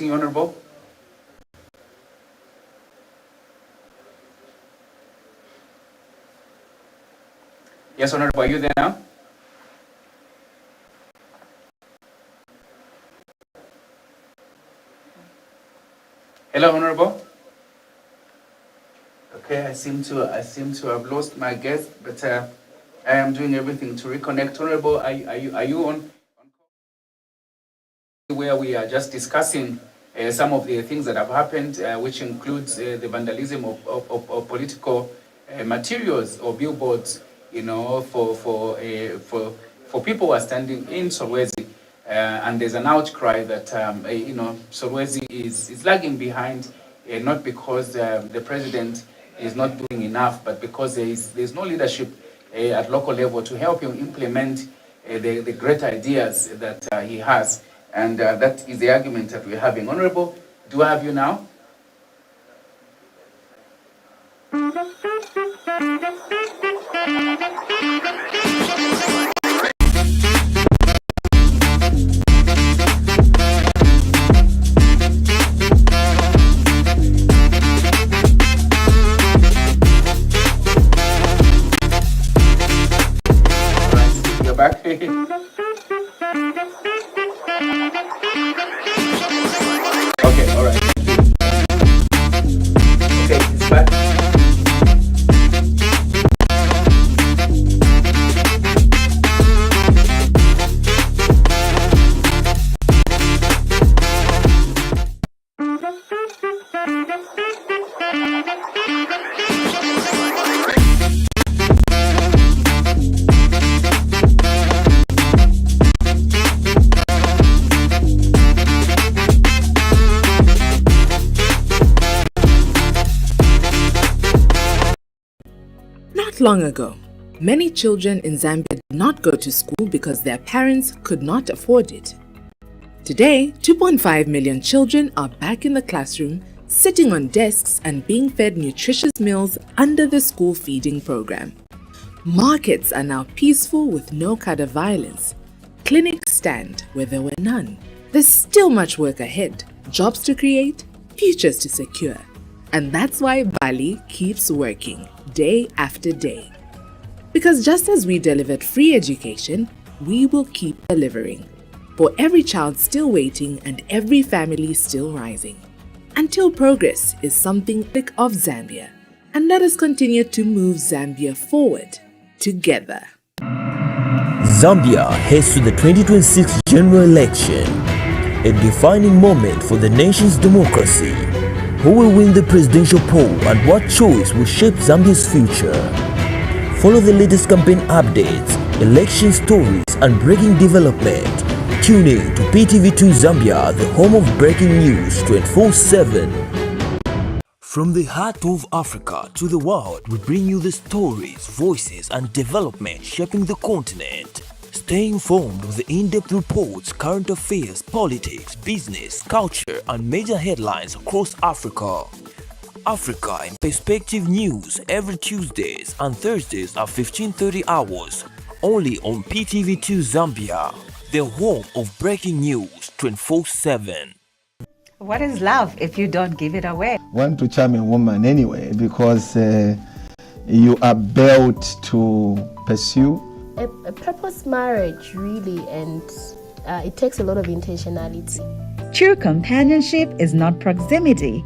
Honorable. Yes, Honorable, are you there now? Hello, Honorable. Okay, I seem to have lost my guest, but I am doing everything to reconnect. Honorable, are you on where we are just discussing some of the things that have happened, which includes the vandalism of political materials or billboards, for people who are standing in Solwezi, and there's an outcry that Solwezi is lagging behind, not because the president is not doing enough, but because there's no leadership at local level to help him implement the great ideas that he has. And that is the argument that we're having. Honorable, do I have you now? You're back. Okay, all right. Okay, it's back. Not long ago, many children in Zambia did not go to school because their parents could not afford it. Today, 2.5 million children are back in the classroom, sitting on desks and being fed nutritious meals under the school feeding program. Markets are now peaceful with no kind of violence. Clinics stand where there were none. There's still much work ahead, jobs to create, futures to secure. And that's why Bali keeps working day after day. Because just as we delivered free education, we will keep delivering. For every child still waiting and every family still rising. Until progress is something of Zambia. And let us continue to move Zambia forward together. Zambia heads to the 2026 general election, a defining moment for the nation's democracy. Who will win the presidential poll and what choice will shape Zambia's future? Follow the latest campaign updates, election stories and breaking development. Tune in to PTV2 Zambia, the home of breaking news 24/7. From the heart of Africa to the world, we bring you the stories, voices and development shaping the continent. Stay informed with the in-depth reports, current affairs, politics, business, culture and major headlines across Africa. Africa in Perspective News every Tuesdays and Thursdays at 15:30 hours, only on PTV2 Zambia, the home of breaking news 24/7. What is love if you don't give it away? Want to charm a woman anyway because you are built to pursue. A purpose marriage, really, and it takes a lot of intentionality. True companionship is not proximity.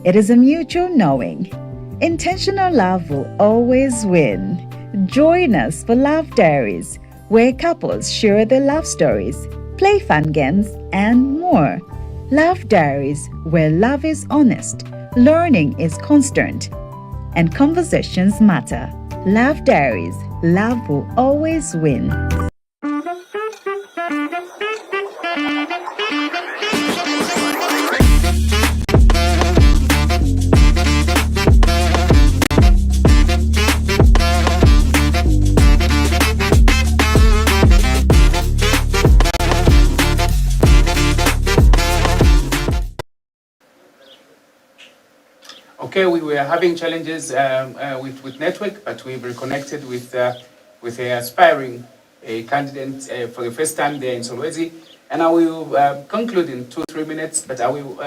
It is a mutual knowing. Intentional love will always win. Join us for Love Diaries, where couples share their love stories, play fun games, and more. Love Diaries, where love is honest, learning is constant, and conversations matter. Love Diaries, love will always win. Okay, we were having challenges with network, but we've reconnected with an aspiring candidate for the first time there in Solwezi. And I will conclude in 2-3 minutes, but I will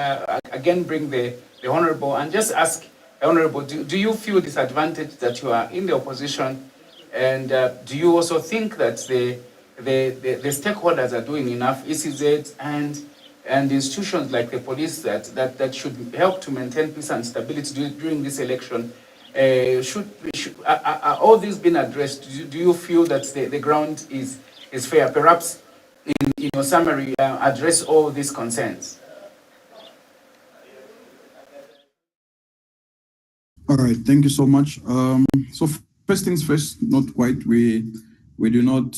again bring the Honorable and just ask, Honorable, do you feel disadvantaged that you are in the opposition? And do you also think that the stakeholders are doing enough, ECZ and institutions like the police that should help to maintain peace and stability during this election? Are all these been addressed? Do you feel that the ground is fair? Perhaps in your summary, address all these concerns. All right, thank you so much. So first things first, not quite. We do not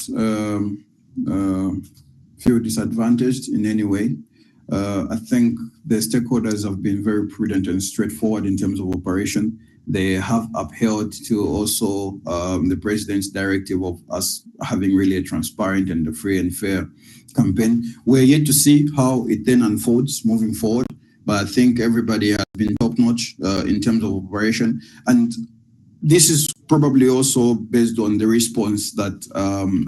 feel disadvantaged in any way. I think the stakeholders have been very prudent and straightforward in terms of operation. They have upheld to also the president's directive of us having really a transparent and a free and fair campaign. We're yet to see how it then unfolds moving forward, but I think everybody has been top-notch in terms of operation. And this is probably also based on the response that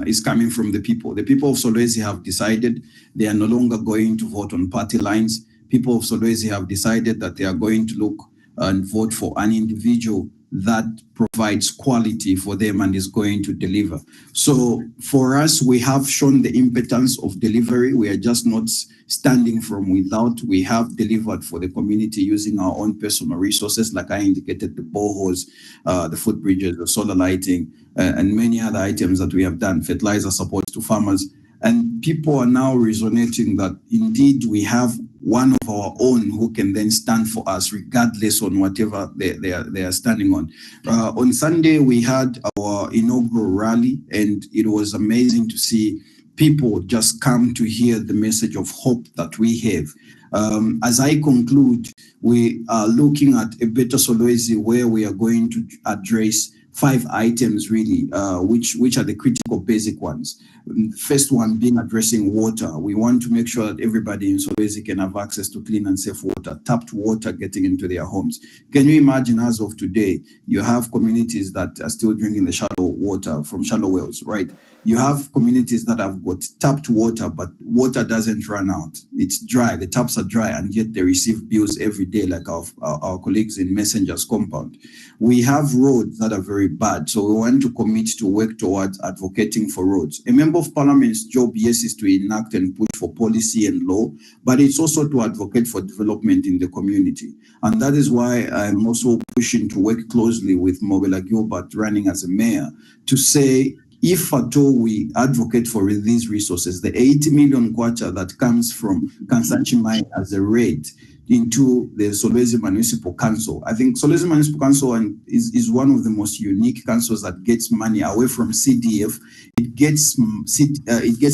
is coming from the people. The people of Solwezi have decided they are no longer going to vote on party lines. People of Solwezi have decided that they are going to look and vote for an individual that provides quality for them and is going to deliver. So for us, we have shown the impotence of delivery. We are just not standing from without. We have delivered for the community using our own personal resources, like I indicated, the boreholes, the footbridges, the solar lighting, and many other items that we have done, fertilizer support to farmers. And people are now resonating that indeed we have one of our own who can then stand for us regardless on whatever they are standing on. On Sunday, we had our inaugural rally, and it was amazing to see people just come to hear the message of hope that we have. As I conclude, we are looking at a better Solwezi where we are going to address 5 items really, which are the critical basic ones. First one being addressing water. We want to make sure that everybody in Solwezi can have access to clean and safe water, tapped water getting into their homes. Can you imagine as of today, you have communities that are still drinking the shallow water from shallow wells, right? You have communities that have got tapped water, but water doesn't run out. It's dry, the taps are dry, and yet they receive bills every day like our colleagues in Messenger's compound. We have roads that are very bad, so we want to commit to work towards advocating for roads. A member of parliament's job, yes, is to enact and push for policy and law, but it's also to advocate for development in the community. And that is why I'm also pushing to work closely with Mobela Gilbert running as a mayor to say, if at all we advocate for these resources, the 80 million kwacha that comes from Kansanchi Mine as a rate into the Solwezi Municipal Council. I think Solwezi Municipal Council is one of the most unique councils that gets money away from CDF. It gets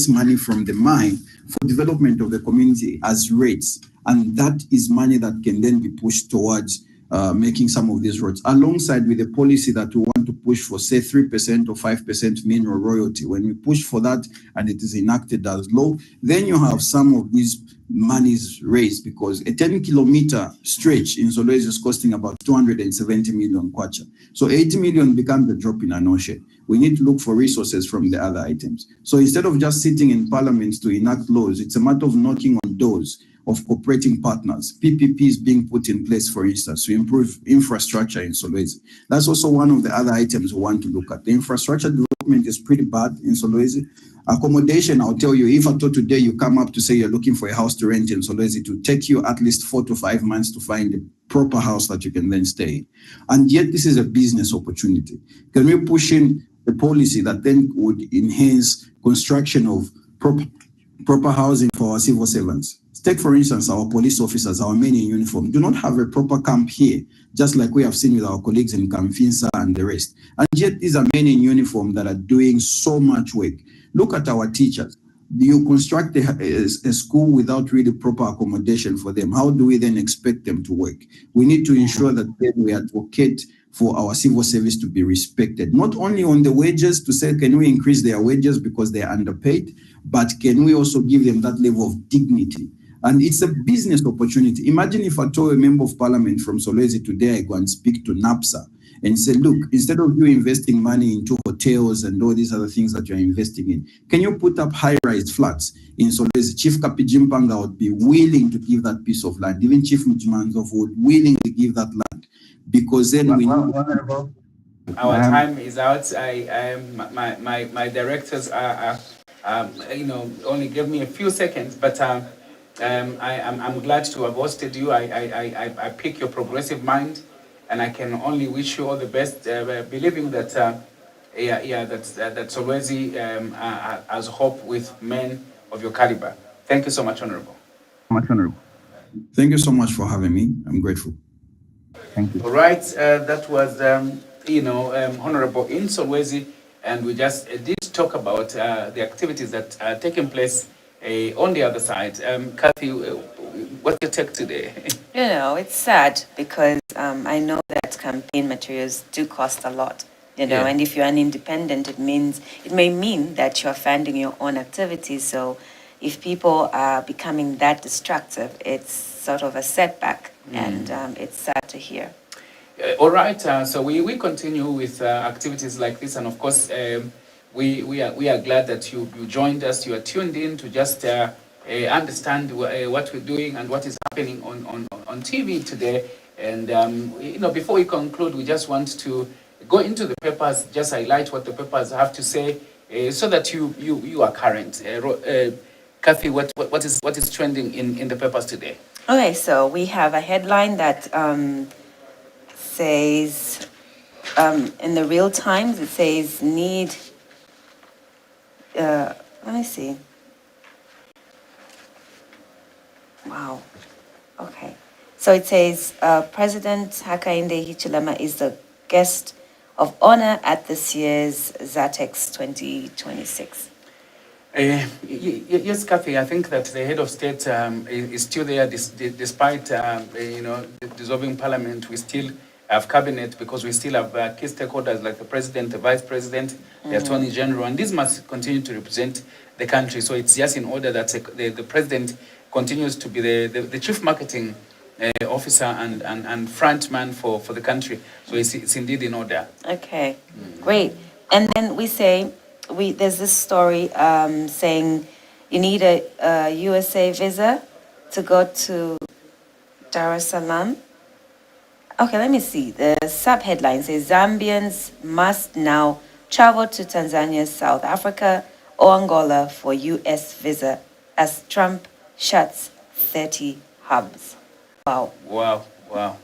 money from the mine for development of the community as rates. And that is money that can then be pushed towards making some of these roads, alongside with the policy that we want to push for, say, 3% or 5% mineral royalty. When we push for that and it is enacted as law, then you have some of these monies raised, because a 10-kilometer stretch in Solwezi is costing about 270 million kwacha. So 80 million becomes a drop in an ocean. We need to look for resources from the other items. So instead of just sitting in parliament to enact laws, it's a matter of knocking on doors of cooperating partners. PPPs being put in place, for instance, to improve infrastructure in Solwezi. That's also one of the other items we want to look at. The infrastructure development is pretty bad in Solwezi. Accommodation, I'll tell you, if at all today you come up to say you're looking for a house to rent in Solwezi, it will take you at least 4 to 5 months to find a proper house that you can then stay in. And yet this is a business opportunity. Can we push in a policy that then would enhance construction of proper housing for our civil servants? Take, for instance, our police officers, our men in uniform, do not have a proper camp here, just like we have seen with our colleagues in Kamfinsa and the rest. And yet these are men in uniform that are doing so much work. Look at our teachers. You construct a school without really proper accommodation for them. How do we then expect them to work? We need to ensure that we advocate for our civil service to be respected, not only on the wages to say, can we increase their wages because they are underpaid, but can we also give them that level of dignity? And it's a business opportunity. Imagine if I told a member of parliament from Solwezi today, I go and speak to NAPSA. and said, look, instead of you investing money into hotels and all these other things that you're investing in, can you put up high-rise flats in Solwezi? Chief Kapijimpanga would be willing to give that piece of land. Even Chief Mjimanzov would willingly give that land, because then we know. Our time is out. My directors are only give me a few seconds, but I'm glad to have hosted you. I pick your progressive mind, and I can only wish you all the best, believing that that Solwezi has hope with men of your caliber. Thank you so much, Honorable. Thank you so much for having me. I'm grateful. Thank you. All right, that was Honorable in Solwezi, and we just did talk about the activities that are taking place on the other side. Kathy, what's your take today? It's sad because I know that campaign materials do cost a lot. And if you're an independent, it may mean that you're funding your own activities. So if people are becoming that destructive, it's sort of a setback, and it's sad to hear. All right, so we continue with activities like this, and of course, we are glad that you joined us. You are tuned in to just understand what we're doing and what is happening on TV today. And before we conclude, we just want to go into the papers, just highlight what the papers have to say, so that you are current. Kathy, what is trending in the papers today? Okay, so we have a headline that says, in the Real Times, it says let me see. Wow. Okay. So it says, President Hakainde Hichilema is the guest of honor at this year's ZATEX 2026. Yes, Kathy, I think that the head of state is still there despite the dissolving parliament. We still have cabinet because we still have key stakeholders like the president, the vice president, the attorney general, and these must continue to represent the country. So it's just in order that the president continues to be the chief marketing officer and front man for the country. So it's indeed in order. Okay, great. And then we say, there's this story saying you need a USA visa to go to Dar es Salaam. Okay, let me see. The sub-headline says Zambians must now travel to Tanzania, South Africa, or Angola for US visa as Trump shuts 30 hubs. Wow. Wow.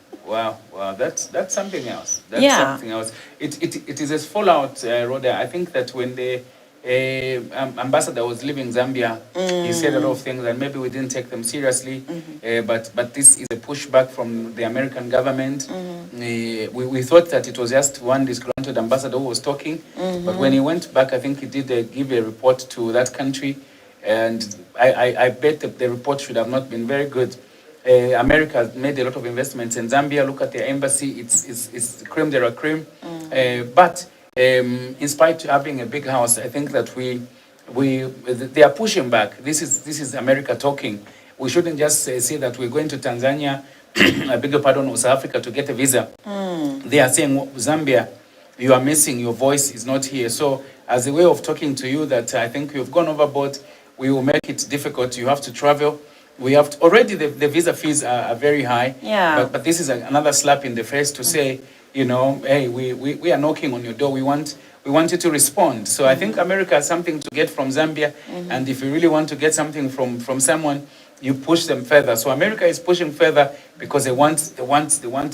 That's something else. That's something else. It is a fallout, Rhoda. I think that when the ambassador was leaving Zambia, he said a lot of things and maybe we didn't take them seriously. But this is a pushback from the American government. We thought that it was just one disgruntled ambassador who was talking. But when he went back, I think he did give a report to that country. And I bet that the report should have not been very good. America has made a lot of investments in Zambia. Look at their embassy; it's cream de la cream. But in spite of having a big house, I think that they are pushing back. This is America talking. We shouldn't just say that we're going to Tanzania, I beg your pardon, or South Africa to get a visa. They are saying, Zambia, you are missing. Your voice is not here. So, as a way of talking to you, that I think you've gone overboard. We will make it difficult. You have to travel. We have to, already the visa fees are very high. Yeah. But this is another slap in the face to say, hey, we are knocking on your door. We want you to respond. So I think America has something to get from Zambia, and if you really want to get something from someone, you push them further. So America is pushing further because they want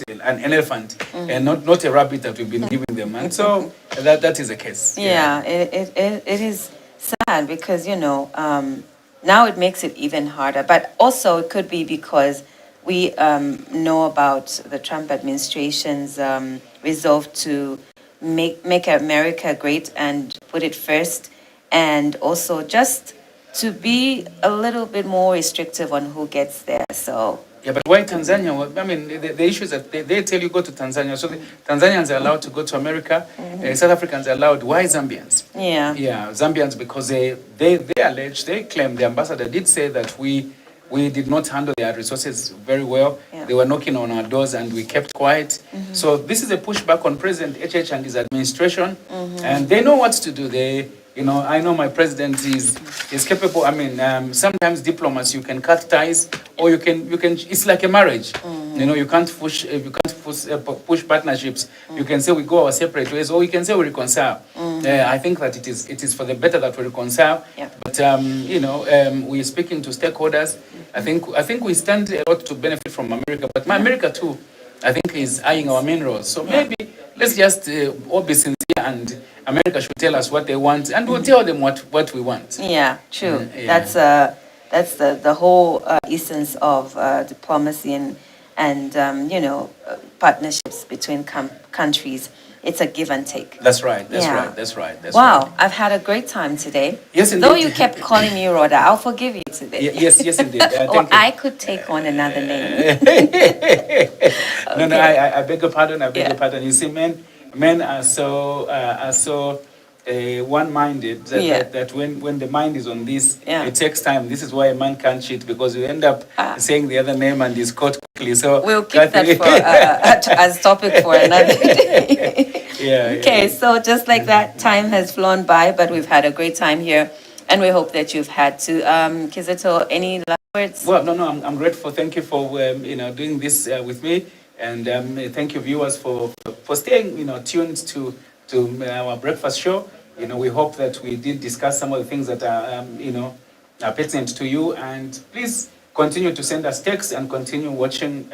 an elephant and not a rabbit that we've been giving them. And so that is the case. Yeah, it is sad because now it makes it even harder. But also it could be because we know about the Trump administration's resolve to make America great and put it first, and also just to be a little bit more restrictive on who gets there. So yeah, but why Tanzania? Well, I mean, the issue is that they tell you go to Tanzania, so the Tanzanians are allowed to go to America. South Africans are allowed. Why Zambians? Yeah, Zambians, because they allege, they claim, the ambassador did say that we we did not handle their resources very well. Yeah. They were knocking on our doors and we kept quiet. So this is a pushback on President HH and his administration, and they know what to do. I know my president is capable. I mean, sometimes diplomacy, you can cut ties, or you can. It's like a marriage. You can't push partnerships. You can say we go our separate ways, or you can say we reconcile. I think that it is for the better that we reconcile. Yeah. But we're speaking to stakeholders. I think we stand a lot to benefit from America, but America too, I think, is eyeing our minerals. So maybe let's just all be sincere, and America should tell us what they want, and we'll tell them what we want. Yeah, true. Yeah. That's the whole essence of diplomacy and partnerships between countries. It's a give and take. That's right. Yeah. That's right. Wow, I've had a great time today. Yes, indeed. Though you kept calling me Rhoda, I'll forgive you today. Yes, indeed. Or I could take on another name. No, I beg your pardon. I beg your pardon. You see, men are so one-minded that when the mind is on this, it takes time. This is why a man can't cheat, because you end up saying the other name and is caught quickly. So we'll keep that for as topic for another day. Okay, so just like that, time has flown by, but we've had a great time here, and we hope that you've had to. Kizito, any last words? Well, no, I'm grateful. Thank you for doing this with me, and thank you, viewers, for staying tuned to our breakfast show. We hope that we did discuss some of the things that are pertinent to you, and please continue to send us texts and continue watching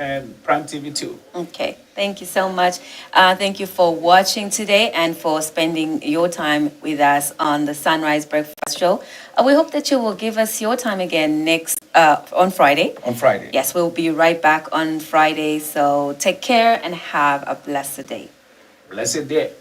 Prime TV too. Okay, thank you so much. Thank you for watching today and for spending your time with us on the Sunrise Breakfast Show. We hope that you will give us your time again on Friday. On Friday. Yes, we'll be right back on Friday. So take care and have a blessed day. Blessed day.